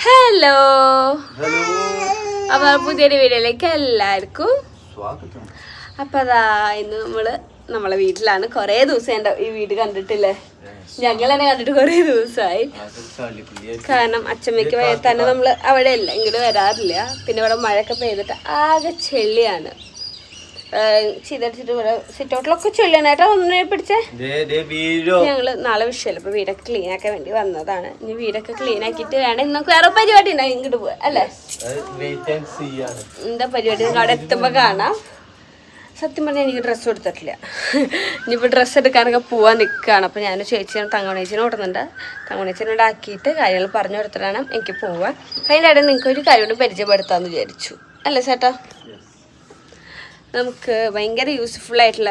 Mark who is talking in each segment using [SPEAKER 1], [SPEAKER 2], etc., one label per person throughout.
[SPEAKER 1] Hello അപ്പോൾ പുതിയൊരു വീഡിയോയിലേക്ക് എല്ലാവർക്കും
[SPEAKER 2] സ്വാഗതം.
[SPEAKER 1] അപ്പോൾ അതാ ഇന്ന് നമ്മളെ വീട്ടിലാണ്. കുറേ ദിവസം ഈ വീട് കണ്ടിട്ടില്ലേ? ഞങ്ങൾ തന്നെ കണ്ടിട്ട് കുറേ ദിവസമായി. കാരണം അച്ഛമ്മയ്ക്ക് തന്നെ നമ്മൾ അവിടെ അല്ല ഇങ്ങോട്ട് വരാറില്ല. പിന്നെ ഇവിടെ മഴയൊക്കെ പെയ്തിട്ട് ആകെ ചെളിയാണ്. ചെയ്തിട്ട് ഇവിടെ സിറ്റൗട്ടിലൊക്കെ ചെളിയാണ്. ഏട്ടാ ഒന്നിനെ പിടിച്ചേ. ഞങ്ങള് നാളെ വിഷയല്ല, അപ്പൊ വീടൊക്കെ ക്ലീൻ ആക്കാൻ വേണ്ടി വന്നതാണ്. ഇനി വീടൊക്കെ ക്ലീൻ ആക്കിയിട്ട് വേണം ഇന്നൊക്കെ വേറെ പരിപാടി ഉണ്ടാവും ഇങ്ങോട്ട് പോവാ അല്ലേ? എന്താ പരിപാടി അവിടെ എത്തുമ്പോ കാണാം. സത്യം പറഞ്ഞാൽ എനിക്ക് ഡ്രസ്സ് കൊടുത്തിട്ടില്ല. ഇനിയിപ്പോൾ ഡ്രസ്സ് എടുക്കാനൊക്കെ പോവാൻ നിൽക്കുകയാണ്. അപ്പോൾ ഞാൻ ചേച്ചിയാണ് തങ്കമണേച്ചിനെ ഓടുന്നുണ്ട്. തങ്കമണേച്ചിനോട് ആക്കിയിട്ട് കാര്യങ്ങൾ പറഞ്ഞു കൊടുത്തിട്ടാണ് എനിക്ക് പോവാൻ. അതിൻ്റെ ഇടയിൽ നിങ്ങൾക്ക് ഒരു കാര്യം കൊണ്ട് പരിചയപ്പെടുത്താമെന്ന് വിചാരിച്ചു അല്ലേ ചേട്ടാ? നമുക്ക് ഭയങ്കര യൂസ്ഫുൾ ആയിട്ടുള്ള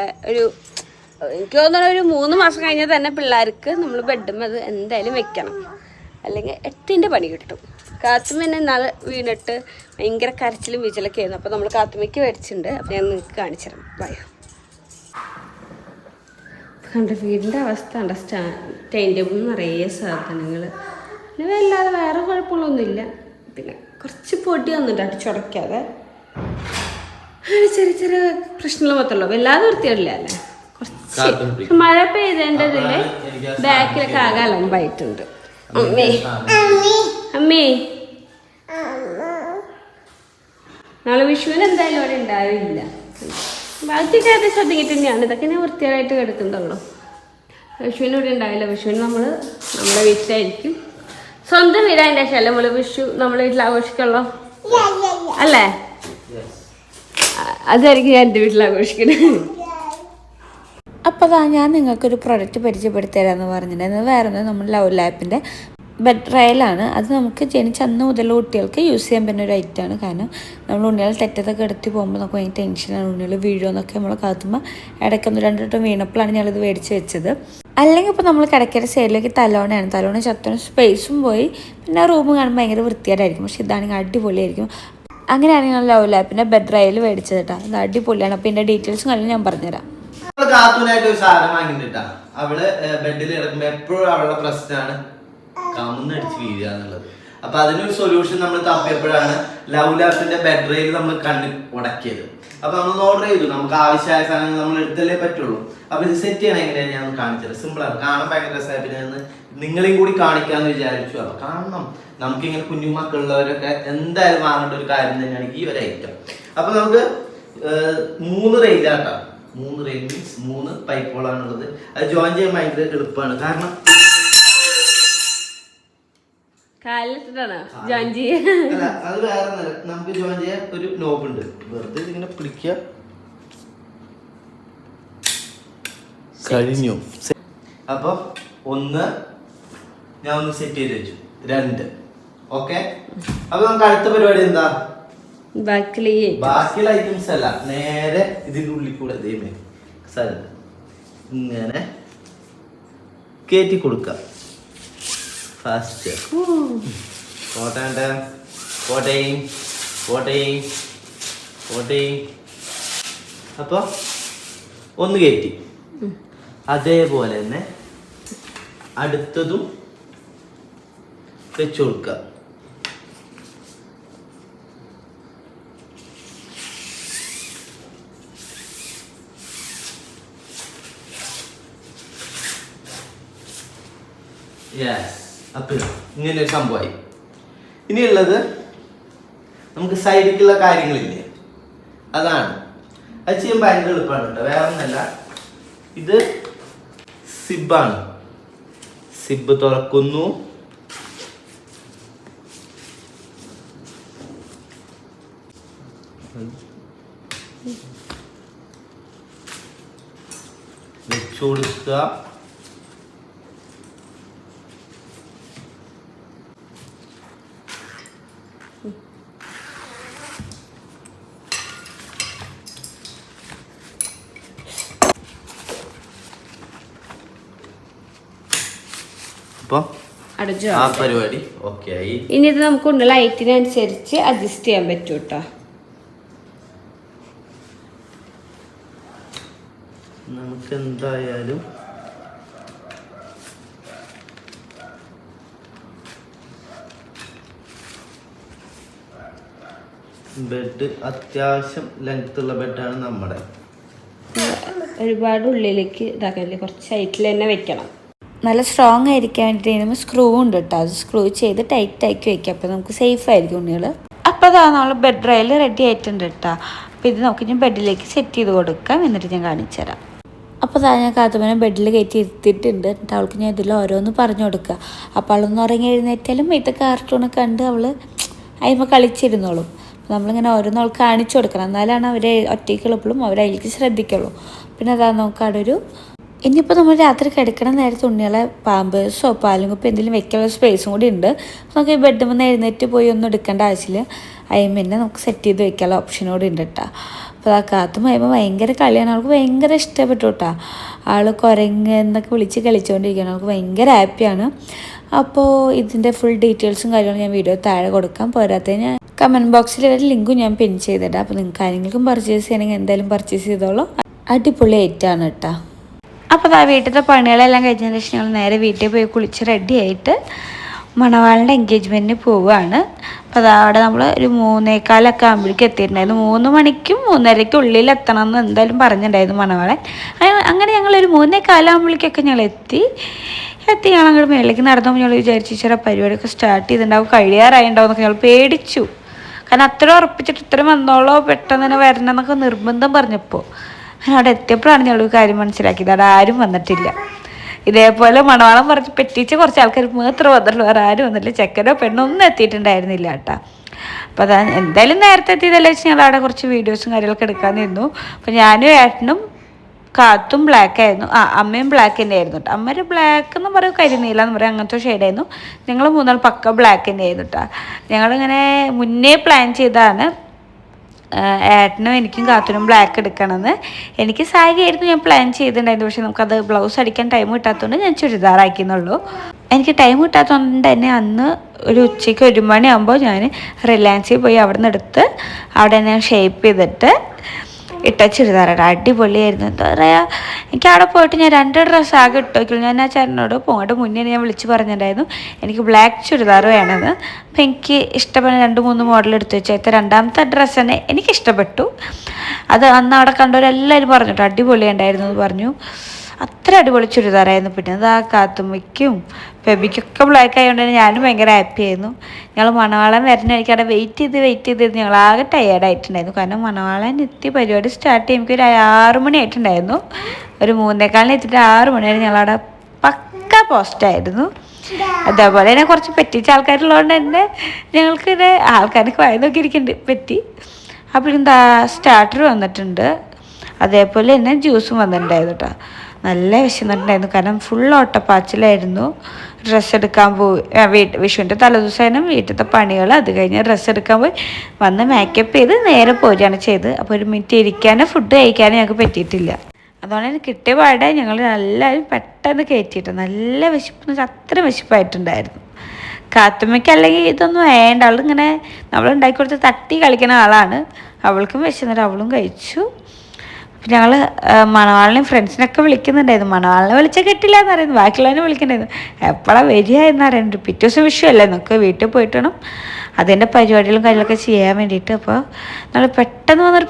[SPEAKER 1] എനിക്ക് തോന്നുന്നു ഒരു 3 മാസം കഴിഞ്ഞാൽ തന്നെ പിള്ളേർക്ക് നമ്മൾ ബെഡും അത് എന്തായാലും വെക്കണം, അല്ലെങ്കിൽ 8ൻ്റെ പണി കിട്ടും. കാത്തുമ്മ തന്നെ നാളെ വീണിട്ട് ഭയങ്കര കരച്ചിലും വീച്ചിലൊക്കെ ആയിരുന്നു. അപ്പോൾ നമ്മൾ കാത്തുമ്മയ്ക്ക് മേടിച്ചിട്ടുണ്ട്. അപ്പോൾ ഞാൻ നിങ്ങൾക്ക് കാണിച്ചു തരാം. ഭയം കണ്ട വീടിൻ്റെ അവസ്ഥ കണ്ട ടൈം ടേബിൾ നിറയെ സാധനങ്ങൾ. പിന്നെ വല്ലാതെ വേറെ കുഴപ്പങ്ങളൊന്നുമില്ല. പിന്നെ കുറച്ച് പൊടി വന്നിട്ട് അടിച്ചുടയ്ക്കാതെ ചെറിയ ചെറിയ പ്രശ്നങ്ങൾ മാത്രമല്ലോ, വല്ലാതെ വൃത്തിയായില്ല അല്ലേ? കുറച്ച് മഴ പെയ്തതിൻ്റെ ഇതില് ബാക്കിലൊക്കെ ആകെ അലമ്പായിട്ടുണ്ട്. അമ്മേ നാളെ വിഷുവിന് എന്തായാലും അവിടെ ഉണ്ടാവില്ല. ബാക്കിയൊക്കെ അത് ശ്രദ്ധിച്ചിട്ട് തന്നെയാണ്. ഇതൊക്കെ ഞാൻ വൃത്തിയായിട്ട് കിടക്കുന്നുള്ളൂ. വിഷുവിന് ഇവിടെ ഉണ്ടാവില്ല. വിഷുവിന് നമ്മുടെ വീട്ടിലായിരിക്കും. സ്വന്തം വീടായതിൻ്റെ ശേഷം നമ്മൾ വിഷു നമ്മുടെ വീട്ടിൽ ആഘോഷിക്കുള്ളൂ അല്ലേ? അതായിരിക്കും ഞാൻ എൻ്റെ വീട്ടിൽ ആഘോഷിക്കുന്നത്.
[SPEAKER 3] അപ്പോൾ ഞാൻ നിങ്ങൾക്കൊരു പ്രൊഡക്റ്റ് പരിചയപ്പെടുത്തി തരാമെന്ന് പറഞ്ഞിട്ടുണ്ടായിരുന്നു. വേറെ ഒന്നും നമ്മൾ ലവ് ലാപ്പിൻ്റെ ബെഡ് ട്രയലാണ്. അത് നമുക്ക് ജനിച്ച അന്ന് മുതൽ കുട്ടികൾക്ക് യൂസ് ചെയ്യാൻ പറ്റുന്ന ഒരു ഐറ്റമാണ്. കാരണം നമ്മൾ ഉണ്ണികൾ തെറ്റത്തൊക്കെ എടുത്തി പോകുമ്പോൾ നമുക്ക് ഭയങ്കര ടെൻഷനാണ്. ഉണ്ണികൾ വീഴുമെന്നൊക്കെ നമ്മൾ കാത്തുമ്പോൾ ഇടയ്ക്കൊന്ന് 2 വട്ടം വീണപ്പോഴാണ് ഞങ്ങളിത് മേടിച്ച് വെച്ചത്. അല്ലെങ്കിൽ ഇപ്പോൾ നമ്മൾ കിടക്കയുടെ സൈഡിലേക്ക് തലോണയാണ്. തലോണ ചത്തോണം സ്പേസും പോയി, പിന്നെ റൂം കാണുമ്പോൾ ഭയങ്കര വൃത്തിയായിട്ടായിരിക്കും. പക്ഷെ ഇതാണെങ്കിൽ അടിപൊളിയായിരിക്കും. അങ്ങനെയാണ് ഞാൻ ലവ് ലാപ്പിൻ്റെ ബെഡ് ട്രയൽ മേടിച്ചത് കേട്ടോ. അത് അടിപൊളിയാണ്. അപ്പോൾ ഇതിൻ്റെ ഡീറ്റെയിൽസും കാര്യം ഞാൻ പറഞ്ഞുതരാം.
[SPEAKER 2] കാത്തൂനായിട്ട് ഒരു സാധനം വാങ്ങിട്ടാ. അവള് ബെഡിൽ ഇറങ്ങുമ്പോ എപ്പോഴും അവളുടെ പ്രശ്നമാണ് കമന്നടിച്ച് വീഴുക എന്നുള്ളത്. അപ്പൊ അതിനൊരു സൊല്യൂഷൻ നമ്മൾ തപ്പിയപ്പോഴാണ് ലവ് ലാപ്പിന്റെ ബെഡ് റെയിൽ നമ്മൾ കണ്ട് ഉടക്കിയത്. അപ്പൊ നമ്മൾ ഓർഡർ ചെയ്തു. നമുക്ക് ആവശ്യമായ സാധനങ്ങൾ നമ്മൾ എടുത്തല്ലേ പറ്റുള്ളൂ. അപ്പൊ ഇത് സെറ്റ് ചെയ്യണം എങ്ങനെയാണ് ഞാൻ കാണിച്ചത്. സിമ്പിളാണ്, കാണാൻ ഭയങ്കര രസമായി. പിന്നെ നിങ്ങളെയും കൂടി കാണിക്കാന്ന് വിചാരിച്ചു. അപ്പൊ കാണണം, നമുക്കിങ്ങനെ കുഞ്ഞു മക്കളുള്ളവരൊക്കെ എന്തായാലും വാങ്ങേണ്ട ഒരു കാര്യം തന്നെയാണ് ഈ ഒരു ഐറ്റം. അപ്പൊ നമുക്ക് 3 റെയിലാട്ടോ. 3 റെയിൽ മീൻസ് 3 പൈപ്പുകളാണുള്ളത്. അത് ജോയിൻ ചെയ്യാൻ ഭയങ്കര എളുപ്പമാണ്. കാരണം അത് വേറെ നമുക്ക് ജോയിൻ ചെയ്യാൻ ഒരു നോബ് ഉണ്ട്. വെറുതെ ഇങ്ങനെ പിടിക്കുക, കഴിഞ്ഞു. അപ്പൊ 1 ഞാൻ ഒന്ന് സെറ്റ് ചെയ്ത് വെച്ചു. 2 ഓക്കെ. അപ്പൊ നമുക്ക് അടുത്ത പരിപാടി എന്താ? ബാക്കിയുള്ള ഐറ്റംസ് അല്ല, നേരെ ഇതിന്റെ ഉള്ളിൽ കൂടെ സ്ഥലത്ത് ഇങ്ങനെ കയറ്റി കൊടുക്ക. ഫാസ്റ്റ് അപ്പൊ ഒന്ന് കയറ്റി. അതേപോലെ തന്നെ അടുത്തതും വെച്ചു കൊടുക്ക. അപ്പൊ ഇങ്ങനെ ഒരു സംഭവമായി. ഇനിയുള്ളത് നമുക്ക് സൈഡിലേക്കുള്ള കാര്യങ്ങളില്ലേ, അതാണ്. അത് ചെയ്യാൻ ഭയങ്കര എളുപ്പമാണ് കേട്ടോ. വേറെ ഒന്നല്ല, ഇത് സിബാണ്. സിബ് തുറക്കുന്നു, വെച്ചു കൊടുക്കുക. ആ പരിപാടി ഓക്കെ ആയി.
[SPEAKER 1] ഇനി ഇത് നമുക്ക് ലൈറ്റിനനുസരിച്ച് അഡ്ജസ്റ്റ് ചെയ്യാൻ പറ്റും കേട്ടോ.
[SPEAKER 2] നമുക്ക് എന്തായാലും ബെഡ് അത്യാവശ്യം ലെങ്ത് ഉള്ള ബെഡാണ് നമ്മുടെ.
[SPEAKER 1] ഒരുപാട് ഉള്ളിലേക്ക് ഇതാക്കല്ലേ, കുറച്ച് ഹൈറ്റിൽ തന്നെ വെക്കണം.
[SPEAKER 3] നല്ല സ്ട്രോങ് ആയിരിക്കാൻ വേണ്ടിയിട്ട് നമ്മൾ സ്ക്രൂ ഉണ്ട് കേട്ടോ. അത് സ്ക്രൂ ചെയ്ത് ടൈറ്റ് ആക്കി വെക്കാം. അപ്പോൾ നമുക്ക് സേഫ് ആയിരിക്കും ഉണ്ണികൾ. അപ്പോൾ അതാ നമ്മൾ ബെഡ് റെയിൽ റെഡി ആയിട്ടുണ്ട് കേട്ടോ. അപ്പോൾ ഇത് നമുക്ക് ഞാൻ ബെഡിലേക്ക് സെറ്റ് ചെയ്ത് കൊടുക്കാം, എന്നിട്ട് ഞാൻ കാണിച്ചു തരാം. അപ്പോൾ അതാ ഞാൻ കാത്തുമ്മനെ ബെഡിൽ കയറ്റി ഇരുത്തിയിട്ടുണ്ട്. എന്നിട്ട് അവൾക്ക് ഞാൻ ഇതിൽ ഓരോന്ന് പറഞ്ഞു കൊടുക്കുക. അപ്പോൾ അവളൊന്ന് ഉറങ്ങി എഴുന്നേറ്റാലും ഇത് കാർട്ടൂണൊക്കെ കണ്ട് അവൾ അതിന്മേൽ കളിച്ചിരുന്നോളും. നമ്മളിങ്ങനെ ഓരോന്ന് അവൾക്ക് കാണിച്ചു കൊടുക്കണം, എന്നാലാണ് അവരെ ഒറ്റയ്ക്കുള്ളപ്പോഴും അവരതിലേക്ക് ശ്രദ്ധിക്കുള്ളൂ. പിന്നെ അതാ നമുക്ക് അവിടെ ഒരു ഇനിയിപ്പോൾ നമ്മൾ രാത്രി കിടക്കണ നേരത്തെ ഉണ്ണികളെ പാമ്പേഴ്സോ പാലും കുപ്പി എന്തെങ്കിലും വെക്കാനുള്ള സ്പേസും കൂടി ഉണ്ട്. നമുക്ക് ഈ ബെഡ് വന്ന് എഴുന്നേറ്റ് പോയി ഒന്നും എടുക്കേണ്ട ആവശ്യമില്ല. അതിന് തന്നെ നമുക്ക് സെറ്റ് ചെയ്ത് വെക്കാനുള്ള ഓപ്ഷൻ കൂടി ഉണ്ട് കേട്ടോ. അപ്പോൾ ആ കാത്തും കഴിയുമ്പോൾ ഭയങ്കര കളിയാണ്. അവൾക്ക് ഭയങ്കര ഇഷ്ടപ്പെട്ടു കേട്ടോ. ആൾ കുരങ്ങ് എന്നൊക്കെ വിളിച്ച് കളിച്ചുകൊണ്ടിരിക്കുകയാണ്. അവൾക്ക് ഭയങ്കര ഹാപ്പിയാണ്. അപ്പോൾ ഇതിൻ്റെ ഫുൾ ഡീറ്റെയിൽസും കാര്യങ്ങളും ഞാൻ വീഡിയോ താഴെ കൊടുക്കാം. പോരാത്തതിന് ഞാൻ കമൻറ്റ് ബോക്സിൽ ഒരു ലിങ്കും ഞാൻ പിൻ ചെയ്തിടാം. അപ്പോൾ നിങ്ങൾക്ക് ആരെങ്കിലും പർച്ചേസ് ചെയ്യണമെങ്കിൽ എന്തായാലും പർച്ചേസ് ചെയ്തോളൂ. അടിപൊളി ഐറ്റാണ് കേട്ടോ. അപ്പോൾ ആ വീട്ടിലത്തെ പണികളെല്ലാം കഴിഞ്ഞതിന് ശേഷം ഞങ്ങൾ നേരെ വീട്ടിൽ പോയി കുളിച്ച് റെഡി ആയിട്ട് മണവാളിൻ്റെ എൻഗേജ്മെൻറ്റിന് പോവുകയാണ്. അപ്പോൾ അതവിടെ നമ്മൾ ഒരു 3:15 ആകുമ്പോഴേക്കും എത്തിയിട്ടുണ്ടായിരുന്നു. 3 മണിക്കും 3:30ക്കും ഉള്ളിൽ എത്തണം എന്ന് എന്തായാലും പറഞ്ഞിട്ടുണ്ടായിരുന്നു മണവാളൻ. അങ്ങനെ ഞങ്ങളൊരു 3:15 ആകുമ്പോഴേക്കൊക്കെ ഞങ്ങൾ എത്തി ഞങ്ങൾ അങ്ങോട്ട് മേളിലേക്ക് നടന്നപ്പോൾ ഞങ്ങൾ വിചാരിച്ചു ചേരാ പരിപാടിയൊക്കെ സ്റ്റാർട്ട് ചെയ്തിട്ടുണ്ടാവും, കഴിയാറായിണ്ടാവും എന്നൊക്കെ ഞങ്ങൾ പേടിച്ചു. കാരണം അത്ര ഉറപ്പിച്ചിട്ട് ഇത്രയും വന്നോളോ പെട്ടെന്ന് തന്നെ വരണം എന്നൊക്കെ നിർബന്ധം പറഞ്ഞപ്പോൾ അവിടെ എത്തിയപ്പോഴാണ് ഞങ്ങൾ കാര്യം മനസ്സിലാക്കിയത്. അവിടെ ആരും വന്നിട്ടില്ല. ഇതേപോലെ മണവാളം പറഞ്ഞ് പെറ്റിച്ച് കുറച്ച് ആൾക്കാർ മാത്രം വന്നിട്ടുള്ളൂ, വേറെ ആരും വന്നിട്ടില്ല. ചെക്കനോ പെണ്ണോ ഒന്നും എത്തിയിട്ടുണ്ടായിരുന്നില്ല കേട്ടോ. അപ്പോൾ അതാ എന്തായാലും നേരത്തെ എത്തിയതല്ലേ വെച്ച് ഞങ്ങൾ അവിടെ കുറച്ച് വീഡിയോസും കാര്യങ്ങളൊക്കെ എടുക്കാമെന്നിരുന്നു. അപ്പോൾ ഞാനും ഏട്ടനും കാത്തും ബ്ലാക്ക് ആയിരുന്നു. അമ്മയും ബ്ലാക്ക് തന്നെ ആയിരുന്നു കേട്ടോ. അമ്മ ഒരു ബ്ലാക്ക് എന്ന് പറയും, കരിനീല എന്ന് പറയും, അങ്ങനത്തെ ഷെയ്ഡായിരുന്നു. ഞങ്ങൾ 3 പക്ക ബ്ലാക്ക് തന്നെ ആയിരുന്നു കേട്ടോ. ഞങ്ങളിങ്ങനെ മുന്നേ പ്ലാൻ ചെയ്താണ് ഏട്ടനും എനിക്കും കാത്തിനും ബ്ലാക്ക് എടുക്കണമെന്ന്. എനിക്ക് സാരി ആയിരുന്നു ഞാൻ പ്ലാൻ ചെയ്തിട്ടുണ്ടായിരുന്നു. പക്ഷേ നമുക്കത് ബ്ലൗസ് അടിക്കാൻ ടൈം കിട്ടാത്തതുകൊണ്ട് ഞാൻ ചുരിദാറാക്കിയെന്നുള്ളൂ. എനിക്ക് ടൈം കിട്ടാത്തതുകൊണ്ട് തന്നെ അന്ന് ഒരു ഉച്ചയ്ക്ക് 1 മണിയാകുമ്പോൾ ഞാൻ റിലയൻസിൽ പോയി അവിടെ നിന്ന് എടുത്ത് അവിടെ ഞാൻ ഷേപ്പ് ചെയ്തിട്ട് ഇട്ട ചുരിദാറാണ്. അടിപൊളിയായിരുന്നു. എന്താ പറയുക, എനിക്ക് അവിടെ പോയിട്ട് ഞാൻ 2 ഡ്രസ്സ് ആകെ ഇട്ടോക്കില്ല. ഞാൻ ആ ചേട്ടനോട് പോകട്ടെ മുന്നേ ഞാൻ വിളിച്ച് പറഞ്ഞിട്ടുണ്ടായിരുന്നു എനിക്ക് ബ്ലാക്ക് ചുരിദാർ വേണമെന്ന്. അപ്പം എനിക്ക് ഇഷ്ടപ്പെടുന്ന 2-3 മോഡൽ എടുത്ത് വെച്ചാൽ രണ്ടാമത്തെ ഡ്രസ്സ് തന്നെ എനിക്കിഷ്ടപ്പെട്ടു. അത് അന്ന് അവിടെ കണ്ടവരെല്ലാവരും പറഞ്ഞിട്ടോ അടിപൊളിയുണ്ടായിരുന്നു എന്ന് പറഞ്ഞു. അത്ര അടിപൊളി ചുരിദാറായിരുന്നു. പിന്നെ അത് ആ കാത്തുമ്മയ്ക്കും ബേബിക്കൊക്കെ ബ്ലാക്ക് ആയതുകൊണ്ട് തന്നെ ഞാനും ഭയങ്കര ഹാപ്പി ആയിരുന്നു. ഞങ്ങൾ മണവാളൻ വരുന്ന വഴിക്ക് അവിടെ വെയിറ്റ് ചെയ്ത് ഞങ്ങൾ ആകെ ടയേർഡായിട്ടുണ്ടായിരുന്നു. കാരണം മണവാളൻ എത്തി പരിപാടി സ്റ്റാർട്ട് ചെയ്യുമ്പോൾ ഒരു 6 മണി ആയിട്ടുണ്ടായിരുന്നു. ഒരു 3:15 എത്തിയിട്ട് 6 മണി വരെ ഞങ്ങളവിടെ പക്ക പോസ്റ്റായിരുന്നു. അതേപോലെ തന്നെ കുറച്ച് പറ്റിച്ച ആൾക്കാരുള്ളതുകൊണ്ട് തന്നെ ഞങ്ങൾക്ക് ഇത് ആൾക്കാർക്ക് വായി നോക്കിയിരിക്കുന്നുണ്ട് പറ്റി. അപ്പോൾ എന്താ സ്റ്റാർട്ടർ വന്നിട്ടുണ്ട്, അതേപോലെ തന്നെ ജ്യൂസും വന്നിട്ടുണ്ടായിരുന്നു കേട്ടോ. നല്ല വിശന്നിട്ടുണ്ടായിരുന്നു, കാരണം ഫുൾ ഓട്ടപ്പാച്ചിലായിരുന്നു. ഡ്രസ്സ് എടുക്കാൻ പോയി, വിഷുവിൻ്റെ തലേദിവസം വീട്ടിലത്തെ പണികൾ, അത് കഴിഞ്ഞ് ഡ്രസ്സ് എടുക്കാൻ പോയി വന്ന് മേക്കപ്പ് ചെയ്ത് നേരെ പോരുകയാണ് ചെയ്ത്. അപ്പോൾ 1 മിനിറ്റ് ഇരിക്കാനോ ഫുഡ് കഴിക്കാനോ ഞങ്ങൾക്ക് പറ്റിയിട്ടില്ല. അതുകൊണ്ട് തന്നെ കിട്ടിയ പാടെ ഞങ്ങൾ എല്ലാവരും പെട്ടെന്ന് കയറ്റിയിട്ട് നല്ല വിശപ്പെന്ന് വെച്ചാൽ അത്ര വിശപ്പായിട്ടുണ്ടായിരുന്നു. കാത്തുമ്മയ്ക്ക് അല്ലെങ്കിൽ ഇതൊന്നും വേണ്ട, അവളിങ്ങനെ നമ്മളുണ്ടാക്കി കൊടുത്ത് തട്ടി കളിക്കുന്ന ആളാണ്. അവൾക്കും വിശന്നിട്ട് അവളും കഴിച്ചു. ഞങ്ങൾ മണവാളിനെയും ഫ്രണ്ട്സിനൊക്കെ വിളിക്കുന്നുണ്ടായിരുന്നു. മണവാളിനെ വിളിച്ചാൽ കിട്ടില്ല എന്ന് പറയുന്നത്, ബാക്കിയുള്ളവനെ വിളിക്കണ്ടായിരുന്നു. എപ്പോഴാണ് വരിക എന്ന് പറയുന്നുണ്ട്. പിറ്റേ ദിവസം വിഷയമല്ലേ, നമുക്ക് വീട്ടിൽ പോയിട്ട് വേണം അതിൻ്റെ പരിപാടികളും കാര്യങ്ങളൊക്കെ ചെയ്യാൻ വേണ്ടിയിട്ട്. അപ്പോൾ നമ്മൾ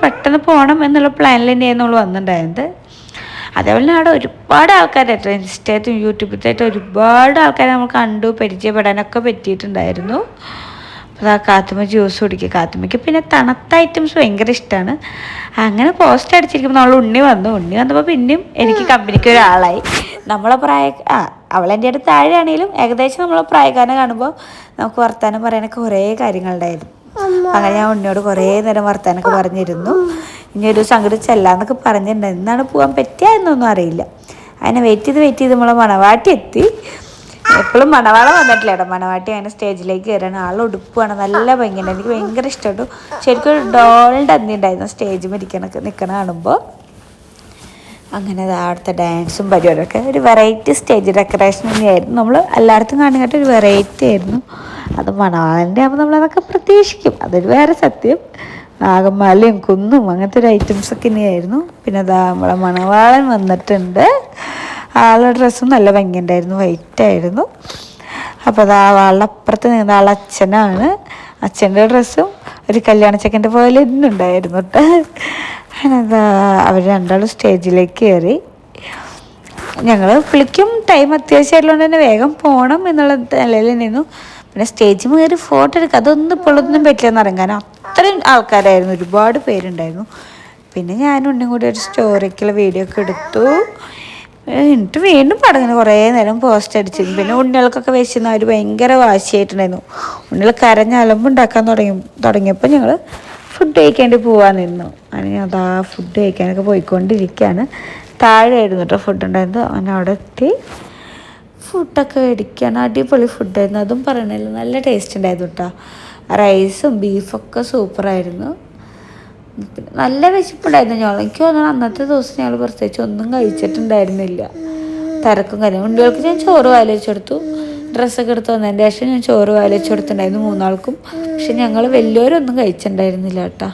[SPEAKER 3] പെട്ടെന്ന് പോകണം എന്നുള്ള പ്ലാനിൽ തന്നെയായിരുന്നു നമ്മൾ വന്നിട്ടുണ്ടായിരുന്നത്. അതേപോലെ അവിടെ ഒരുപാട് ആൾക്കാരായിട്ട് ഇൻസ്റ്റയിലും യൂട്യൂബിലായിട്ട് ഒരുപാട് ആൾക്കാരെ നമ്മൾ കണ്ടു പരിചയപ്പെടാനൊക്കെ പറ്റിയിട്ടുണ്ടായിരുന്നു. അപ്പോൾ ആ കാത്തുമ്മ ജ്യൂസ് കുടിക്കുക. കാത്തുമ്മയ്ക്ക് പിന്നെ തണുത്ത ഐറ്റംസ് ഭയങ്കര ഇഷ്ടമാണ്. അങ്ങനെ പോസ്റ്റ് അടിച്ചിരിക്കുമ്പോൾ നമ്മൾ ഉണ്ണി വന്നപ്പോൾ പിന്നെയും എനിക്ക് കമ്പനിക്ക് ഒരാളായി. നമ്മളെ അവളെൻ്റെ അടുത്ത് താഴെയാണെങ്കിലും ഏകദേശം നമ്മളെ പ്രായക്കാരനെ കാണുമ്പോൾ നമുക്ക് വർത്താനം പറയാനൊക്കെ കുറേ കാര്യങ്ങളുണ്ടായിരുന്നു. അങ്ങനെ ഞാൻ ഉണ്ണിയോട് കുറേ നേരം വർത്താനൊക്കെ പറഞ്ഞിരുന്നു. ഇനി ഒരു സംഗതി ചെല്ലാന്നൊക്കെ പറഞ്ഞിട്ടുണ്ടായിരുന്നു. എന്നാണ് പോകാൻ പറ്റുക എന്നൊന്നും അറിയില്ല. അതിനെ വെയിറ്റ് ചെയ്ത് നമ്മളെ മണവാട്ടി എത്തി. എപ്പോഴും മണവാളം വന്നിട്ടില്ല കേട്ടോ. മണവാട്ടി അങ്ങനെ സ്റ്റേജിലേക്ക് കയറാണ്. ഉടുപ്പാണ്, നല്ല ഭംഗിയുണ്ട്. എനിക്ക് ഭയങ്കര ഇഷ്ടപ്പെട്ടു. ശരിക്കും ഒരു ഡോളിൻ്റെ അന്തി ഉണ്ടായിരുന്നു സ്റ്റേജ് നിൽക്കണ കാണുമ്പോൾ. അങ്ങനെ അവിടുത്തെ ഡാൻസും പരിപാടിയൊക്കെ ഒരു വെറൈറ്റി സ്റ്റേജ് ഡെക്കറേഷൻ തന്നെയായിരുന്നു. നമ്മൾ എല്ലായിടത്തും കാണുന്നിട്ട് ഒരു വെറൈറ്റി ആയിരുന്നു. അത് മണവാളൻ്റെ ആകുമ്പോൾ നമ്മളതൊക്കെ പ്രതീക്ഷിക്കും, അതൊരു വേറെ സത്യം. നാഗമാലയും കുന്നും അങ്ങനത്തെ ഒരു ഐറ്റംസൊക്കെ തന്നെയായിരുന്നു. പിന്നെ നമ്മളെ മണവാളൻ വന്നിട്ടുണ്ട്. ആളുടെ ഡ്രസ്സും നല്ല ഭംഗിയുണ്ടായിരുന്നു, വൈറ്റായിരുന്നു. അപ്പോൾ ആളുടെ അപ്പുറത്ത് നിന്ന് ആളച്ഛനാണ്. അച്ഛൻ്റെ ഡ്രസ്സും ഒരു കല്യാണ ചെക്കൻ്റെ പോലെ ഇന്നുണ്ടായിരുന്നു കേട്ടോ. അതെന്താ അവർ രണ്ടാളും സ്റ്റേജിലേക്ക് കയറി. ഞങ്ങൾ വിളിക്കും ടൈം അത്യാവശ്യമായിട്ടുള്ളത് തന്നെ വേഗം പോകണം എന്നുള്ള നിലയിൽ നിന്നു. പിന്നെ സ്റ്റേജിൽ കയറി ഫോട്ടോ എടുക്കുക അതൊന്നും ഇപ്പോഴൊന്നും പറ്റില്ലെന്ന് അറിയാം, കാരണം അത്രയും ആൾക്കാരായിരുന്നു, ഒരുപാട് പേരുണ്ടായിരുന്നു. പിന്നെ ഞാനും ഉണ്ണിയും കൂടി ഒരു സ്റ്റോറിക്കുള്ള വീഡിയോ ഒക്കെ എടുത്തു. എന്നിട്ട് വീണ്ടും പടങ്ങനെ കുറേ നേരം പോസ്റ്റ് അടിച്ചിരുന്നു. പിന്നെ ഉണ്ണികൾക്കൊക്കെ വെച്ചിരുന്ന അവർ ഭയങ്കര വാശിയായിട്ടുണ്ടായിരുന്നു. ഉണ്ണികൾ കരഞ്ഞ് അലമ്പുണ്ടാക്കാൻ തുടങ്ങിയപ്പോൾ ഞങ്ങൾ ഫുഡ് കഴിക്കേണ്ടി പോകാൻ നിന്നു. അങ്ങനെ അതാ ഫുഡ് കഴിക്കാനൊക്കെ പോയിക്കൊണ്ടിരിക്കുകയാണ്. താഴെ ആയിരുന്നു കേട്ടോ ഫുഡ് ഉണ്ടായിരുന്നു. അങ്ങനെ അവിടെ എത്തി ഫുഡൊക്കെ മേടിക്കുകയാണ്. അടിപൊളി ഫുഡായിരുന്നു, അതും പറയണില്ല, നല്ല ടേസ്റ്റ് ഉണ്ടായിരുന്നു കേട്ടോ. റൈസും ബീഫൊക്കെ സൂപ്പറായിരുന്നു. പിന്നെ നല്ല വിശപ്പുണ്ടായിരുന്നു. എനിക്ക് തോന്നുന്നു അന്നത്തെ ദിവസം ഞങ്ങൾ പ്രത്യേകിച്ച് ഒന്നും കഴിച്ചിട്ടുണ്ടായിരുന്നില്ല, തിരക്കും കാര്യം. കുട്ടികൾക്ക് ഞാൻ ചോറ് വായിച്ചു കൊടുത്തു, ഡ്രസ്സൊക്കെ എടുത്ത് വന്നതിൻ്റെ ശേഷം ഞാൻ ചോറ് വായിച്ചു കൊടുത്തിട്ടുണ്ടായിരുന്നു 3 ആൾക്കും. പക്ഷെ ഞങ്ങൾ വലിയവരൊന്നും കഴിച്ചിട്ടുണ്ടായിരുന്നില്ല കേട്ടോ.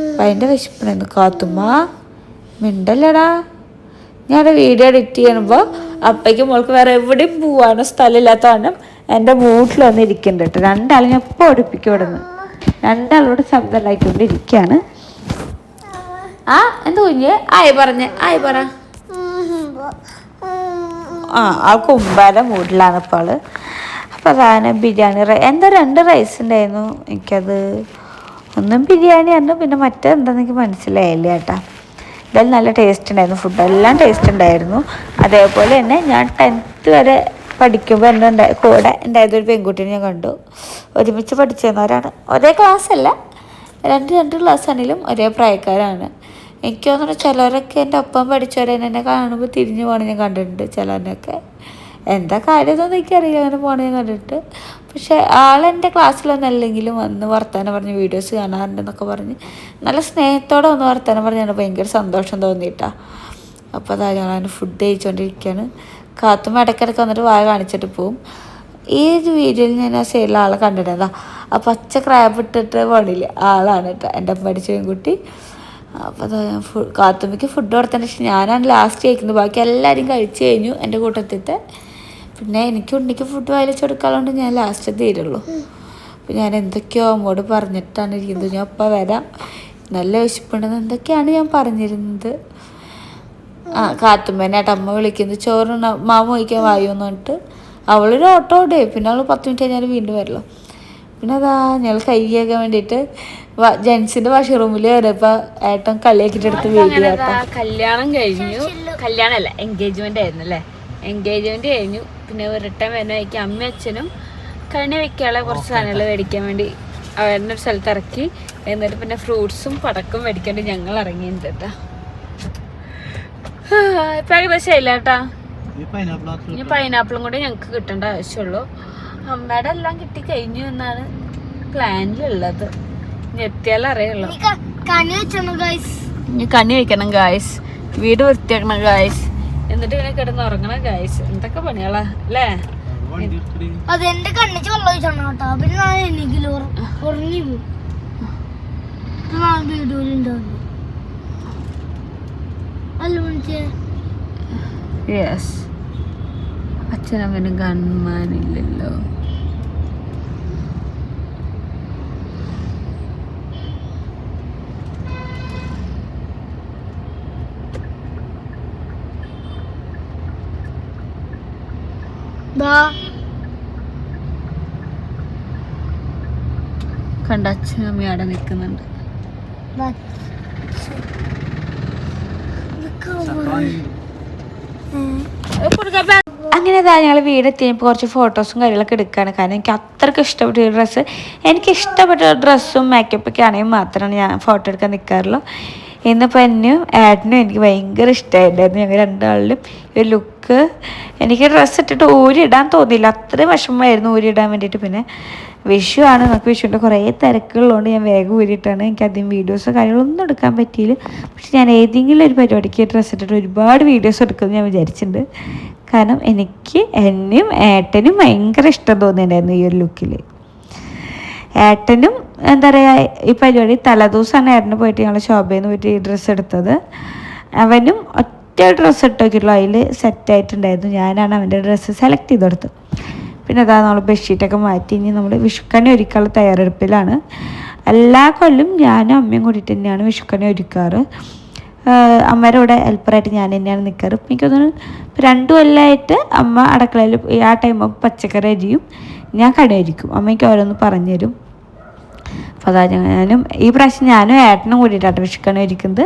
[SPEAKER 3] അപ്പം അതിൻ്റെ വിശപ്പുണ്ടായിരുന്നു. കാത്തുമ്മ മിണ്ടല്ലടാ. ഞാൻ വീഡിയോ എഡിറ്റ് ചെയ്യുമ്പോൾ അപ്പയ്ക്കും മോൾക്ക് വേറെ എവിടെയും പോവാനോ സ്ഥലമില്ലാത്ത കാരണം എൻ്റെ മൂട്ടിൽ വന്ന് ഇരിക്കുന്നുണ്ട് കേട്ടോ. രണ്ടാളും ഞാൻ ഇപ്പോൾ ഒടിപ്പിക്കും ഇവിടെ നിന്ന്. രണ്ടാളോട് ശബ്ദം ഉണ്ടായിക്കൊണ്ടിരിക്കുകയാണ്. ആ എന്ത് കുഞ്ഞ് ആയി പറ. ആൾക്ക് ഉമ്പാല മൂഡിലാണ് ഇപ്പോൾ ആള്. അപ്പോൾ അതാണ് ബിരിയാണി എന്താ 2 റൈസ് ഉണ്ടായിരുന്നു. എനിക്കത് ഒന്നും ബിരിയാണി ആയിരുന്നു, പിന്നെ മറ്റെന്താണെന്ന് എനിക്ക് മനസ്സിലായില്ല കേട്ടോ. ഇതെല്ലാം നല്ല ടേസ്റ്റ് ഉണ്ടായിരുന്നു, ഫുഡെല്ലാം ടേസ്റ്റ് ഉണ്ടായിരുന്നു. അതേപോലെ തന്നെ ഞാൻ 10th വരെ പഠിക്കുമ്പോൾ എൻ്റെ കൂടെ ഉണ്ടായതൊരു പെൺകുട്ടീനെ ഞാൻ കണ്ടു. ഒരുമിച്ച് പഠിച്ചിരുന്നവരാണ്, ഒരേ ക്ലാസ്സല്ല, 2 ക്ലാസ്സാണെങ്കിലും ഒരേ പ്രായക്കാരാണ്. എനിക്ക് തോന്നുന്നു ചിലരൊക്കെ എൻ്റെ ഒപ്പം പഠിച്ചവരെ എന്നെ കാണുമ്പോൾ തിരിഞ്ഞു പോകണം ഞാൻ കണ്ടിട്ടുണ്ട്. ചിലരൊക്കെ എന്താ കാര്യമൊന്നും എനിക്കറിയില്ല, അങ്ങനെ പോകണം ഞാൻ കണ്ടിട്ട്. പക്ഷേ ആളെൻ്റെ ക്ലാസ്സിലൊന്നും അല്ലെങ്കിലും വന്ന് വർത്താനം പറഞ്ഞ് വീഡിയോസ് കാണാറുണ്ടെന്നൊക്കെ പറഞ്ഞ് നല്ല സ്നേഹത്തോടെ വന്ന് വർത്താനം പറഞ്ഞാൽ ഭയങ്കര സന്തോഷം തോന്നിയിട്ടാണ്. അപ്പോൾ അതാ ഞാൻ ഫുഡ് കഴിച്ചുകൊണ്ടിരിക്കുകയാണ്. കാത്തുമ്മ ഇടയ്ക്കിടയ്ക്ക് വന്നിട്ട് വായ കാണിച്ചിട്ട് പോവും. ഈ ഒരു വീഡിയോയിൽ ഞാൻ ആ സൈഡിൽ ആളെ കണ്ടിട്ടതാ ആ പച്ച ക്രാബ് ഇട്ടിട്ട് പണിയില്ല ആളാണ് കേട്ടോ, എൻ്റെ ഒപ്പം പഠിച്ച പെൺകുട്ടി. അപ്പോൾ അതാ ഞാൻ കാത്തുമ്മയ്ക്ക് ഫുഡ് കൊടുത്തതിന് ശേഷം ഞാനാണ് ലാസ്റ്റ് കഴിക്കുന്നത്. ബാക്കി എല്ലാവരും കഴിച്ച് കഴിഞ്ഞു എൻ്റെ കൂട്ടത്തിലത്തെ. പിന്നെ എനിക്ക് ഉണ്ണിക്ക് ഫുഡ് വായിച്ചു കൊടുക്കാറുണ്ട്, ഞാൻ ലാസ്റ്റ് തീരുള്ളൂ. അപ്പോൾ ഞാൻ എന്തൊക്കെയോ അമ്മോട് പറഞ്ഞിട്ടാണ് ഇരിക്കുന്നത്. ഞാൻ അപ്പം വരാം, നല്ല വിശപ്പുണ്ടെന്ന് എന്തൊക്കെയാണ് ഞാൻ പറഞ്ഞിരുന്നത്. കാത്തുമ്മേനായിട്ട് അമ്മ വിളിക്കുന്നത് ചോറ് മാമ വഹിക്കാൻ വായുമെന്ന് പറഞ്ഞിട്ട് അവളൊരു ഓട്ടോ ഓടേ. പിന്നെ അവൾ 10 മിനിറ്റ് കഴിഞ്ഞാൽ വീണ്ടും വരല്ലോ. പിന്നെ അതാ ഞങ്ങൾ കൈ കേൾക്കാൻ വേണ്ടിയിട്ട് ജെൻസിൻ്റെ വാഷിംഗ് റൂമിൽ വരപ്പോൾ ഏട്ടൻ കളിയാക്കിയിട്ട് എടുത്ത് വീഡിയോ.
[SPEAKER 1] കല്യാണം കഴിഞ്ഞു, കല്യാണമല്ല എൻഗേജ്മെൻ്റ് ആയിരുന്നു അല്ലേ. എൻഗേജ്മെൻറ്റ് കഴിഞ്ഞു. പിന്നെ റിട്ടേൺ വരുന്നതായിരിക്കും അമ്മയും അച്ഛനും കണി വെക്കാനുള്ള കുറച്ച് സാധനങ്ങൾ മേടിക്കാൻ വേണ്ടി അവരുടെ ഒരു സ്ഥലത്ത് ഇറക്കി. എന്നിട്ട് പിന്നെ ഫ്രൂട്ട്സും പടക്കം മേടിക്കാണ്ട് ഞങ്ങൾ ഇറങ്ങിയിട്ടുണ്ട് കേട്ടോ. ഇപ്പം ഏകദേശം ഇല്ല കേട്ടാ. ഇനി പൈനാപ്പിളും കൂടെ ഞങ്ങൾക്ക് കിട്ടേണ്ട ആവശ്യമുള്ളൂ. അമ്മയുടെ എല്ലാം കിട്ടി കഴിഞ്ഞു എന്നാണ് പ്ലാനിലുള്ളത്. എത്തിയാലും അറിയുള്ളൂ. ഇനി കണി വെക്കണം ഗായ്സ്, വീട് വൃത്തിയാക്കണം ഗായ്സ്, എന്നിട്ട് പിന്നെ കിടന്ന് ഉറങ്ങണം ഗായ്സ്. എന്തൊക്കെ പണികളാ അല്ലേ.
[SPEAKER 4] അതെന്റെ കണ്ണിച്ച് വെള്ളം ഒഴിച്ചാണ് കേട്ടോ. പിന്നെ ഞാൻ എനിക്കില്ല ഉറങ്ങി പോകും.
[SPEAKER 1] യെസ്, അച്ഛനമ്മനും കാണുവാനില്ലല്ലോ. കണ്ട അച്ഛനും അമ്മയും അവിടെ നിൽക്കുന്നുണ്ട്.
[SPEAKER 3] അങ്ങനെ അതാ ഞങ്ങൾ വീടെത്തിയപ്പോൾ കുറച്ച് ഫോട്ടോസും കാര്യങ്ങളൊക്കെ എടുക്കുകയാണ്. കാരണം എനിക്ക് അത്രയ്ക്ക് ഇഷ്ടപ്പെട്ട ഒരു ഡ്രസ്സ്, എനിക്ക് ഇഷ്ടപ്പെട്ട ഡ്രസ്സും മേക്കപ്പൊക്കെ ആണെങ്കിൽ മാത്രമാണ് ഞാൻ ഫോട്ടോ എടുക്കാൻ നിൽക്കാറുള്ളൂ. ഇന്നിപ്പോൾ എന്നെയും ഏട്ടനും എനിക്ക് ഭയങ്കര ഇഷ്ടമായിട്ടുണ്ടായിരുന്നു. ഞങ്ങൾ രണ്ടാളിലും ഒരു ലുക്ക്. എനിക്ക് ഡ്രസ്സ് ഇട്ടിട്ട് ഊരിടാൻ തോന്നിയില്ല, അത്രയും വിഷമമായിരുന്നു ഊരിടാൻ വേണ്ടിയിട്ട്. പിന്നെ വിഷു ആണ്, നമുക്ക് വിഷുവിൻ്റെ കുറേ തിരക്കുള്ളതുകൊണ്ട് ഞാൻ വേഗം ഊരിയിട്ടാണ്. എനിക്ക് അധികം വീഡിയോസോ കാര്യങ്ങളൊന്നും എടുക്കാൻ പറ്റിയില്ല. പക്ഷെ ഞാൻ ഏതെങ്കിലും ഒരു പരിപാടിക്ക് ഡ്രസ്സ് ഇട്ടിട്ട് ഒരുപാട് വീഡിയോസ് എടുക്കുമെന്ന് ഞാൻ വിചാരിച്ചിട്ടുണ്ട്. കാരണം എനിക്ക് എന്നെയും ഏട്ടനും ഭയങ്കര ഇഷ്ടം തോന്നിയിട്ടുണ്ടായിരുന്നു ഈ ഒരു ലുക്കിൽ. ഏട്ടനും എന്താ പറയുക, ഈ പരിപാടി തലേദിവസമാണ് ഏട്ടന് പോയിട്ട് ഞങ്ങൾ ഷോപ്പിൽ നിന്ന് പോയിട്ട് ഈ ഡ്രസ്സ് എടുത്തത്. അവനും ഒറ്റ ഡ്രസ്സ് ഇട്ടോക്കിയുള്ളൂ, അതിൽ സെറ്റായിട്ടുണ്ടായിരുന്നു. ഞാനാണ് അവൻ്റെ ഡ്രസ്സ് സെലക്ട് ചെയ്ത് കൊടുത്തത്. പിന്നെ അതാ നമ്മൾ ബെഡ്ഷീറ്റൊക്കെ മാറ്റി ഇനി നമ്മൾ വിഷുക്കണി ഒരുക്കാനുള്ള തയ്യാറെടുപ്പിലാണ്. എല്ലാ കൊല്ലം ഞാനും അമ്മയും കൂടിയിട്ട് തന്നെയാണ് വിഷുക്കണി ഒരുക്കാറ്. അമ്മയുടെ കൂടെ ഹെൽപ്പറായിട്ട് ഞാൻ തന്നെയാണ് നിൽക്കാറ്. എനിക്ക് തോന്നുന്നു 2 കൊല്ലമായിട്ട് അമ്മ അടുക്കളയിൽ ആ ടൈം പച്ചക്കറി അരിയും, ഞാൻ കടയിരിക്കും. അമ്മയ്ക്ക് ഓരോന്ന് പറഞ്ഞു തരും. അപ്പോൾ അതാ ഞാനും ഈ പ്രാവശ്യം ഞാനും ഏട്ടനും കൂടിയിട്ടാണ് വിഷുക്കണി ഒരുക്കുന്നത്.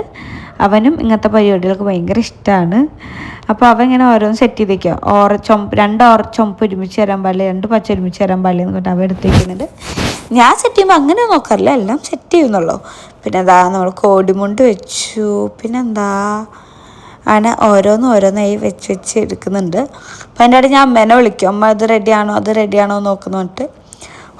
[SPEAKER 3] അവനും ഇങ്ങനത്തെ പരിപാടികൾക്ക് ഭയങ്കര ഇഷ്ടമാണ്. അപ്പോൾ അവൻ ഇങ്ങനെ ഓരോന്ന് സെറ്റ് ചെയ്ത് വയ്ക്കുക. 2 ചുമപ്പ് ഒരുമിച്ച് തരാൻ പാടില്ല, 2 പച്ച ഒരുമിച്ച് തരാൻ പാടില്ല എന്ന് പറഞ്ഞിട്ട് അവ എടുത്ത് വയ്ക്കുന്നുണ്ട്. ഞാൻ സെറ്റ് ചെയ്യുമ്പോൾ അങ്ങനെ നോക്കാറില്ല, എല്ലാം സെറ്റ് ചെയ്യുന്നുള്ളൂ. പിന്നെ എന്താ നമ്മൾ കോടിമുണ്ട് വെച്ചു, പിന്നെന്താ അങ്ങനെ ഓരോന്നായി വെച്ച് എടുക്കുന്നുണ്ട്. അപ്പോൾ അതിൻ്റെ ഇടയിൽ ഞാൻ അമ്മേനെ വിളിക്കും, അമ്മ ഇത് റെഡിയാണോ നോക്കുന്നു പറഞ്ഞിട്ട്.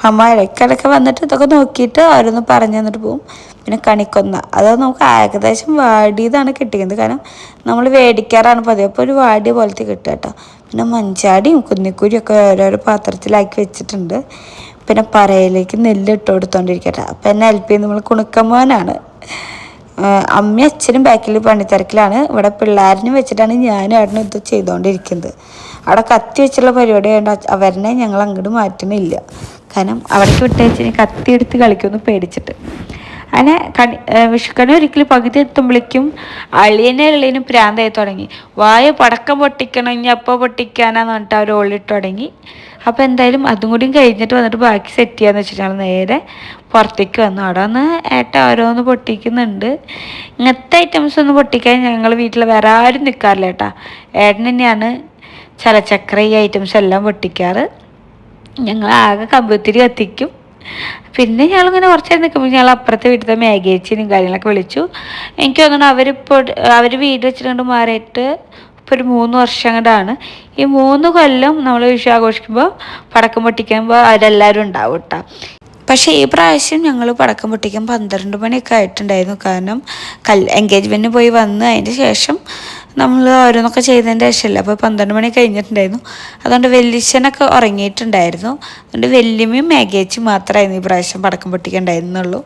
[SPEAKER 3] അമ്മ ഇടയ്ക്കിടയ്ക്ക് വന്നിട്ട് ഇതൊക്കെ നോക്കിയിട്ട് ഓരോന്ന് പറഞ്ഞു തന്നിട്ട് പോകും. പിന്നെ കണിക്കൊന്ന അത് നമുക്ക് ഏകദേശം വാടിയതാണ് കിട്ടിയത്, കാരണം നമ്മൾ മേടിക്കാറാണ് പതിവ്. അപ്പോൾ ഒരു വാടിയ പോലത്തെ കിട്ടുക കേട്ടോ. പിന്നെ മഞ്ചാടിയും കുന്നിക്കൂരിയൊക്കെ ഓരോരോ പാത്രത്തിലാക്കി വെച്ചിട്ടുണ്ട്. പിന്നെ പറയിലേക്ക് നെല്ല് ഇട്ട് കൊടുത്തോണ്ടിരിക്കട്ടെ. അപ്പം എന്നെ ഹെൽപ്പ് ചെയ്യുന്നത് നമ്മൾ കുണുക്കമ്മോനാണ്. അമ്മയും അച്ഛനും ബാക്കിൽ പണിത്തിരക്കിലാണ്. ഇവിടെ പിള്ളേരിനും വെച്ചിട്ടാണ് ഞാനും ഏട്ടനും ഇത് ചെയ്തുകൊണ്ടിരിക്കുന്നത്. അവിടെ കത്തി വെച്ചുള്ള പരിപാടി ആയതുകൊണ്ട് അവരെ ഞങ്ങൾ അങ്ങോട്ട് മാറ്റുന്നില്ല. കാരണം അവിടേക്ക് വിട്ടേച്ച് കത്തി എടുത്ത് കളിക്കുമെന്ന് പേടിച്ചിട്ട്. അങ്ങനെ വിഷുക്കണി ഒരിക്കലും പകുതി എത്തുമ്പോഴേക്കും അളിയനും പ്രാന്തായി തുടങ്ങി. പടക്കം പൊട്ടിക്കണം, ഇനി അപ്പോൾ പൊട്ടിക്കാനാന്ന് പറഞ്ഞിട്ട് അവർ ഓളിട്ട് തുടങ്ങി. അപ്പോൾ എന്തായാലും അതും കൂടി കഴിഞ്ഞിട്ട് വന്നിട്ട് ബാക്കി സെറ്റ് ചെയ്യാന്ന് വെച്ചിട്ട് ഞങ്ങൾ നേരെ പുറത്തേക്ക് വന്നു. അവിടെ വന്ന് ഏട്ടൻ ഓരോന്ന് പൊട്ടിക്കുന്നുണ്ട്. ഇങ്ങനത്തെ ഐറ്റംസ് ഒന്നും പൊട്ടിക്കാൻ ഞങ്ങൾ വീട്ടിൽ വേറെ ആരും നിൽക്കാറില്ല കേട്ടോ. ഏട്ടൻ തന്നെയാണ് ചലച്ചക്ര ഈ ഐറ്റംസ് എല്ലാം പൊട്ടിക്കാറ്. ഞങ്ങൾ ആകെ കമ്പുത്തിരി കത്തിക്കും. പിന്നെ ഞങ്ങളിങ്ങനെ കുറച്ച് നേരം നിൽക്കുമ്പോൾ ഞങ്ങൾ അപ്പുറത്തെ വീട്ടിലത്തെ മേഘേച്ചിനും കാര്യങ്ങളൊക്കെ വിളിച്ചു. എനിക്ക് തോന്നുന്നു അവർ വീട് വെച്ചിട്ട് മാറിയിട്ട് ഇപ്പോൾ ഒരു 3 വർഷം കൊണ്ടാണ്. ഈ 3 കൊല്ലം നമ്മൾ വിഷു ആഘോഷിക്കുമ്പോൾ പടക്കം പൊട്ടിക്കുമ്പോൾ അവരെല്ലാവരും ഉണ്ടാവും കേട്ടോ. പക്ഷേ ഈ പ്രാവശ്യം ഞങ്ങൾ പടക്കം പൊട്ടിക്കാൻ 12 മണിയൊക്കെ ആയിട്ടുണ്ടായിരുന്നു. കാരണം എൻഗേജ്മെൻറ്റിന് പോയി വന്ന് അതിൻ്റെ ശേഷം നമ്മൾ ഓരോന്നൊക്കെ ചെയ്തതിൻ്റെ ശേഷമല്ല. അപ്പോൾ 12 മണി കഴിഞ്ഞിട്ടുണ്ടായിരുന്നു. അതുകൊണ്ട് വെല്ലിച്ചനൊക്കെ ഉറങ്ങിയിട്ടുണ്ടായിരുന്നു. അതുകൊണ്ട് വെല്ലിമ്മയും മേഘേച്ചും മാത്രമായിരുന്നു ഈ പ്രാവശ്യം പടക്കം പൊട്ടിക്കണ്ടായിരുന്നുള്ളൂ.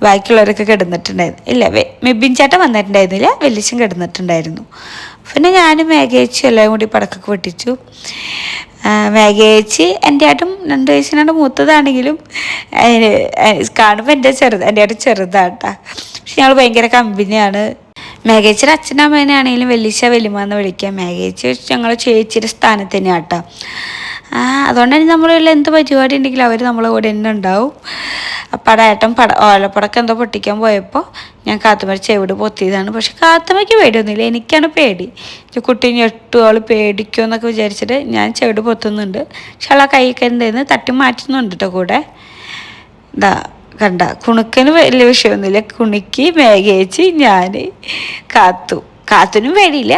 [SPEAKER 3] ബാക്കിയുള്ളവരൊക്കെ കിടന്നിട്ടുണ്ടായിരുന്നു. ഇല്ല, മെബിൻ ചേട്ടൻ വന്നിട്ടുണ്ടായിരുന്നില്ല, വെല്ലിച്ചൻ കിടന്നിട്ടുണ്ടായിരുന്നു. പിന്നെ ഞാനും മേഘേച്ചും എല്ലാം കൂടി പടക്കൊക്കെ പൊട്ടിച്ചു. മേഘേച്ചി എൻ്റെ ആയിട്ടും 2 വയസ്സിനാണ് മൂത്തതാണെങ്കിലും കാണുമ്പോൾ എൻ്റെ ആയിട്ട് ചെറുതാട്ടാ. പക്ഷെ ഞങ്ങൾ ഭയങ്കര കമ്പനിയാണ്. മേഘേച്ചിയുടെ അച്ഛനമ്മേനാണെങ്കിലും വെല്ലിമ്മ എന്ന് വിളിക്കാം. മേഘേച്ചി ഞങ്ങൾ ചേച്ചിയുടെ സ്ഥാനത്ത് തന്നെയാണ് കേട്ടോ. അതുകൊണ്ട് തന്നെ നമ്മളുള്ള എന്ത് പരിപാടി ഉണ്ടെങ്കിലും അവർ നമ്മളെ കൂടെ തന്നെ ഉണ്ടാവും. അപ്പം അവിടെ ഏട്ടൻ ഓലപ്പടക്കം എന്തോ പൊട്ടിക്കാൻ പോയപ്പോൾ ഞാൻ കാത്തുമ്മ ചെവിട് പൊത്തിയതാണ്. പക്ഷെ കാത്തുമ്മയ്ക്ക് പേടിയൊന്നുമില്ല, എനിക്കാണ് പേടി. കുട്ടി ഞെട്ടും അവൾ പേടിക്കുമോ എന്നൊക്കെ വിചാരിച്ചിട്ട് ഞാൻ ചെവിട് പൊത്തുന്നുണ്ട്. പക്ഷെ അവൾ ആ കൈക്കരുന്ന് തട്ടി മാറ്റുന്നുണ്ട് കേട്ടോ കൂടെ. കണ്ട കുണുക്കന് വലിയ വിഷയമൊന്നുമില്ല. കുണിക്ക് മേഘേച്ചി ഞാൻ കാത്തുനും പേടിയില്ല.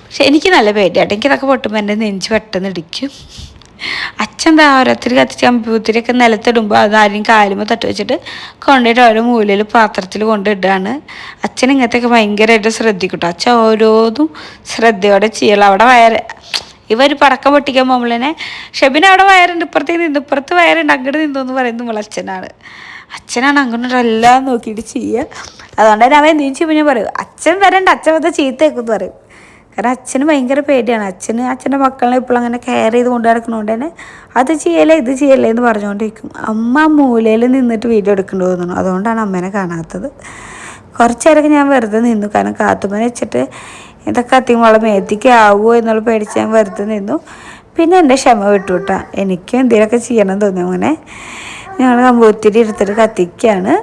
[SPEAKER 3] പക്ഷെ എനിക്ക് നല്ല പേടിയാട്ടോ. എനിക്കിതൊക്കെ പൊട്ടുമ്പോൾ എൻ്റെ നെഞ്ച് പെട്ടെന്ന് ഇടിക്കും. അച്ഛൻ എന്താ ഓരോരുത്തർ കത്തിച്ച് കമ്പ്യൂട്ടറൊക്കെ നിലത്തിടുമ്പോൾ അത് ആരും കാലുമ്പോൾ തട്ടി വെച്ചിട്ട് കൊണ്ടുപോയിട്ട് ഓരോ മൂലയിൽ പാത്രത്തിൽ കൊണ്ടിടുകയാണ്. അച്ഛൻ ഇങ്ങനത്തെയൊക്കെ ഭയങ്കരമായിട്ട് ശ്രദ്ധിക്കും കേട്ടോ. അച്ഛൻ ഓരോന്നും ശ്രദ്ധയോടെ ചെയ്യണം. അവിടെ ഇവർ പടക്കം പൊട്ടിക്കാൻ പോകുമ്പോൾ തന്നെ ഷെബിന് അവിടെ വയറുണ്ട്, ഇപ്പുറത്ത് വയറുണ്ട്, അങ്ങോട്ട് നിന്നോന്ന് പറയുന്നത് നമ്മൾ അച്ഛനാണ് അങ്ങോട്ട് എല്ലാം നോക്കിയിട്ട് ചെയ്യുക. അതുകൊണ്ട് തന്നെ അവൻ എന്തെങ്കിലും ചെയ്യുമ്പോൾ ഞാൻ പറയും അച്ഛൻ വരണ്ട, അച്ഛൻ വന്ന് ചീത്തയേക്കെന്ന് പറയും. കാരണം അച്ഛന് ഭയങ്കര പേടിയാണ്. അച്ഛൻ്റെ മക്കളെ ഇപ്പോൾ അങ്ങനെ കെയർ ചെയ്ത് കൊണ്ടു നടക്കുന്നതുകൊണ്ട് തന്നെ അത് ചെയ്യലേ ഇത് ചെയ്യല്ലേ എന്ന് പറഞ്ഞുകൊണ്ടിരിക്കും. അമ്മ മൂലയിൽ നിന്നിട്ട് വീഡിയോ എടുക്കേണ്ടി തോന്നുന്നു. അതുകൊണ്ടാണ് അമ്മേനെ കാണാത്തത്. കുറച്ച് നേരമൊക്കെ ഞാൻ വെറുതെ നിന്നു. കാരണം കാത്തുമ്മനെ വെച്ചിട്ട് ഇതൊക്കെ കത്തിക്കുമ്പോൾ മേത്തിക്ക് ആവുമോ എന്നുള്ള പേടിച്ച് ഞാൻ വെറുതെ നിന്നു. പിന്നെ എൻ്റെ ക്ഷമ വിട്ടുവിട്ടാ. എനിക്ക് എന്തെങ്കിലുമൊക്കെ ചെയ്യണം തോന്നി. അങ്ങനെ ഞങ്ങൾ കമ്പൂത്തിരി എടുത്തിട്ട് കത്തിക്കുകയാണ്.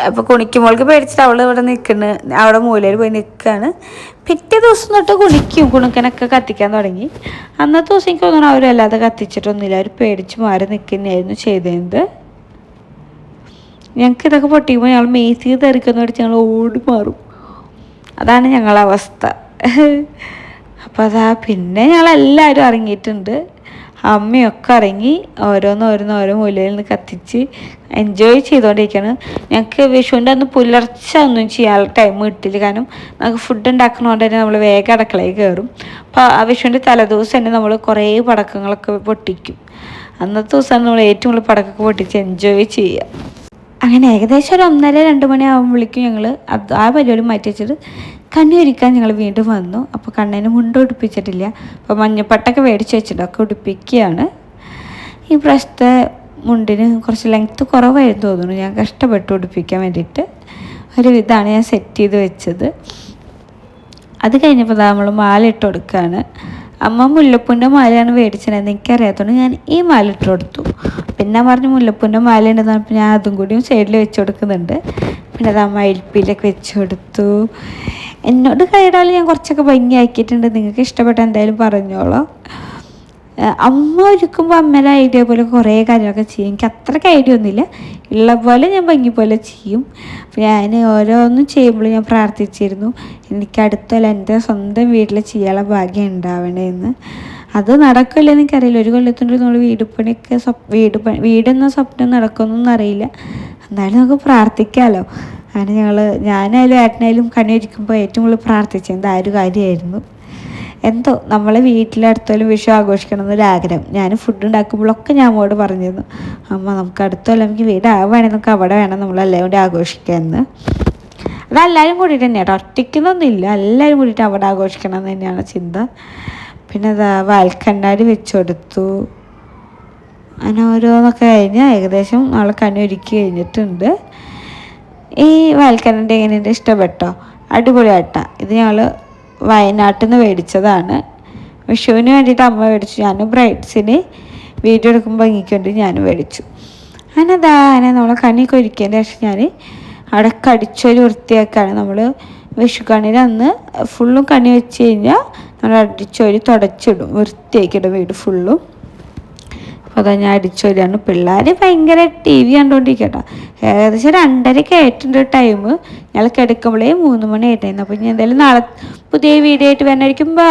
[SPEAKER 3] അപ്പോൾ കുണിക്കുമ്പോൾക്ക് പേടിച്ചിട്ട് അവൾ ഇവിടെ അവിടെ മൂലയിൽ പോയി നിൽക്കുകയാണ്. പിറ്റേ ദിവസം തൊട്ട് കുണുക്കനൊക്കെ കത്തിക്കാൻ തുടങ്ങി. അന്നത്തെ ദിവസം എനിക്ക് തോന്നുന്നു അവരല്ലാതെ കത്തിച്ചിട്ടൊന്നുമില്ല. അവർ പേടിച്ച് മാറി നിൽക്കുന്നതായിരുന്നു ചെയ്തത്. ഞങ്ങൾക്ക് ഇതൊക്കെ പൊട്ടിക്കുമ്പോൾ ഞങ്ങൾ മേത്തി തെറിക്കുന്ന പഠിച്ച് ഞങ്ങൾ ഓടി മാറും. അതാണ് ഞങ്ങളെ അവസ്ഥ. അപ്പോൾ പിന്നെ ഞങ്ങളെല്ലാവരും ഇറങ്ങിയിട്ടുണ്ട്. അമ്മയൊക്കെ ഇറങ്ങി ഓരോ മൂലയിൽ നിന്ന് കത്തിച്ച് എൻജോയ് ചെയ്തുകൊണ്ടിരിക്കുകയാണ്. ഞങ്ങൾക്ക് വിഷുവിൻ്റെ അന്ന് പുലർച്ചെ ഒന്നും ചെയ്യാനുള്ള ടൈം കിട്ടില്ല. കാരണം നമുക്ക് ഫുഡ് ഉണ്ടാക്കുന്നതുകൊണ്ട് തന്നെ നമ്മൾ വേഗം അടുക്കളയിൽ കയറും. അപ്പോൾ ആ വിഷുവിൻ്റെ തലേദിവസം തന്നെ നമ്മൾ കുറേ പടക്കങ്ങളൊക്കെ പൊട്ടിക്കും. അന്നത്തെ ദിവസമാണ് നമ്മൾ ഏറ്റവും കൂടുതൽ പടക്കമൊക്കെ പൊട്ടിച്ച് എൻജോയ് ചെയ്യുക. അങ്ങനെ ഏകദേശം ഒരു 1:30-2 മണി ആകുമ്പോഴേക്കും ഞങ്ങൾ ആ പരിപാടി മാറ്റി വെച്ചിട്ട് കണ്ണി ഒരുക്കാൻ ഞങ്ങൾ വീണ്ടും വന്നു. അപ്പോൾ കണ്ണിന് മുണ്ട് ഉടുപ്പിച്ചിട്ടില്ല. അപ്പോൾ മഞ്ഞപ്പട്ടൊക്കെ മേടിച്ച് വെച്ചിട്ട് ഒക്കെ ഉടുപ്പിക്കുകയാണ്. ഈ പ്രാവശ്യത്തെ മുണ്ടിന് കുറച്ച് ലെങ്ത്ത് കുറവായിരുന്നു തോന്നുന്നു. ഞാൻ കഷ്ടപ്പെട്ടു ഉടുപ്പിക്കാൻ വേണ്ടിയിട്ട്. ഒരു വിധമാണ് ഞാൻ സെറ്റ് ചെയ്ത് വെച്ചത്. അത് കഴിഞ്ഞപ്പോൾ നമ്മൾ മാല ഇട്ട് കൊടുക്കുകയാണ്. അമ്മ മുല്ലപ്പൂൻ്റെ മാലയാണ് മേടിച്ചത്. എനിക്കറിയാത്തതുകൊണ്ട് ഞാൻ ഈ മാല ഇട്ട് കൊടുത്തു. പിന്നെ പറഞ്ഞു മുല്ലപ്പൂൻ്റെ മാല ഉണ്ടെന്ന് പറഞ്ഞപ്പോൾ ഞാൻ അതും കൂടിയും സൈഡിൽ വെച്ച് കൊടുക്കുന്നുണ്ട്. പിന്നെ അത് അമ്മ എൽപ്പിയിലൊക്കെ വെച്ച് കൊടുത്തു. എന്നോട് കൈയിടാൽ ഞാൻ കുറച്ചൊക്കെ ഭംഗിയാക്കിയിട്ടുണ്ട്. നിങ്ങൾക്ക് ഇഷ്ടപ്പെട്ട എന്തായാലും പറഞ്ഞോളൂ. അമ്മ ഒരുക്കുമ്പോൾ അമ്മയുടെ ഐഡിയ പോലെ കുറേ കാര്യങ്ങളൊക്കെ ചെയ്യും. എനിക്ക് അത്രയ്ക്ക് ഐഡിയ ഒന്നുമില്ല, ഉള്ള പോലെ ഞാൻ ഭംഗി പോലെ ചെയ്യും. അപ്പോൾ ഞാൻ ഓരോന്നും ചെയ്യുമ്പോൾ ഞാൻ പ്രാർത്ഥിച്ചിരുന്നു എനിക്ക് അടുത്തല്ല എൻ്റെ സ്വന്തം വീട്ടിൽ ചെയ്യാനുള്ള ഭാഗ്യം ഉണ്ടാവണേന്ന്. അത് നടക്കില്ലെന്ന് എനിക്കറിയില്ല. ഒരു കൊല്ലത്തിൻ്റെ നമ്മൾ വീട് പണിയൊക്കെ വീടെന്ന സ്വപ്നം നടക്കുമെന്നൊന്നും അറിയില്ല. എന്നാലും നമുക്ക് പ്രാർത്ഥിക്കാമല്ലോ. അങ്ങനെ ഞാനായാലും ഏട്ടനായാലും കണിയൊരുക്കുമ്പോൾ ഏറ്റവും കൂടുതൽ പ്രാർത്ഥിച്ചത് ആ ഒരു കാര്യമായിരുന്നു. എന്തോ നമ്മളെ വീട്ടിലടുത്തോലും വിഷു ആഘോഷിക്കണം എന്നൊരാഗ്രഹം. ഞാൻ ഫുഡ് ഉണ്ടാക്കുമ്പോഴൊക്കെ ഞാൻ അമ്മയോട് പറഞ്ഞിരുന്നു, അമ്മ നമുക്ക് അടുത്തോളം നമുക്ക് വീട് വേണമെങ്കിൽ നമുക്ക് അവിടെ വേണം നമ്മളെല്ലാം കൂടി ആഘോഷിക്കാമെന്ന്. അതെല്ലാവരും കൂടിയിട്ട് തന്നെയാണ്, ഒറ്റയ്ക്കുന്നൊന്നുമില്ല, എല്ലാവരും കൂടിയിട്ട് അവിടെ ആഘോഷിക്കണം എന്ന് തന്നെയാണ് ചിന്ത. പിന്നെ അതാ വാൽക്കണ്ണാടി വെച്ച് കൊടുത്തു. അങ്ങനെ ഓരോന്നൊക്കെ കഴിഞ്ഞ് ഏകദേശം നാളെ കണി ഒരുക്കി കഴിഞ്ഞിട്ടുണ്ട്. ഈ വാൽക്കണ്ണാടി എങ്ങനെയുണ്ട്, ഇഷ്ടപ്പെട്ടോ? അടിപൊളിയായിട്ടാണ്. ഇത് ഞങ്ങൾ വയനാട്ടിൽ നിന്ന് മേടിച്ചതാണ്. വിഷുവിന് വേണ്ടിയിട്ട് അമ്മ മേടിച്ചു. ഞാൻ ബ്രൈഡ്സിന് വീഡിയോ എടുക്കുമ്പോൾ ഭംഗിക്കൊണ്ട് ഞാൻ മേടിച്ചു. അങ്ങനെ നമ്മളെ കണിയൊക്കെ ഒരുക്കിയതിൻ്റെ ശേഷം ഞാൻ അവിടെ കടിച്ചൊരു വൃത്തിയാക്കാണ്. നമ്മൾ വിഷു കണിയിൽ അന്ന് ഫുള്ളും കണി വെച്ച് കഴിഞ്ഞാൽ നമ്മൾ അടിച്ചൊരു തുടച്ചിടും, വൃത്തിയാക്കിയിടും വീട് ഫുള്ളും. അപ്പോൾ അതാ ഞാൻ അടിച്ചൊരിയാണ്. പിള്ളേർ ഭയങ്കര TV കണ്ടുകൊണ്ടിരിക്കട്ടോ. ഏകദേശം 2:30 ആയിട്ടുണ്ട് ടൈം. ഞങ്ങൾ കിടക്കുമ്പോഴേ 3 മണി ആയിട്ടായിരുന്നു. അപ്പോൾ ഇനി എന്തായാലും നാളെ പുതിയ വീഡിയോ ആയിട്ട് വരുന്നതായിരിക്കും. ബൈ.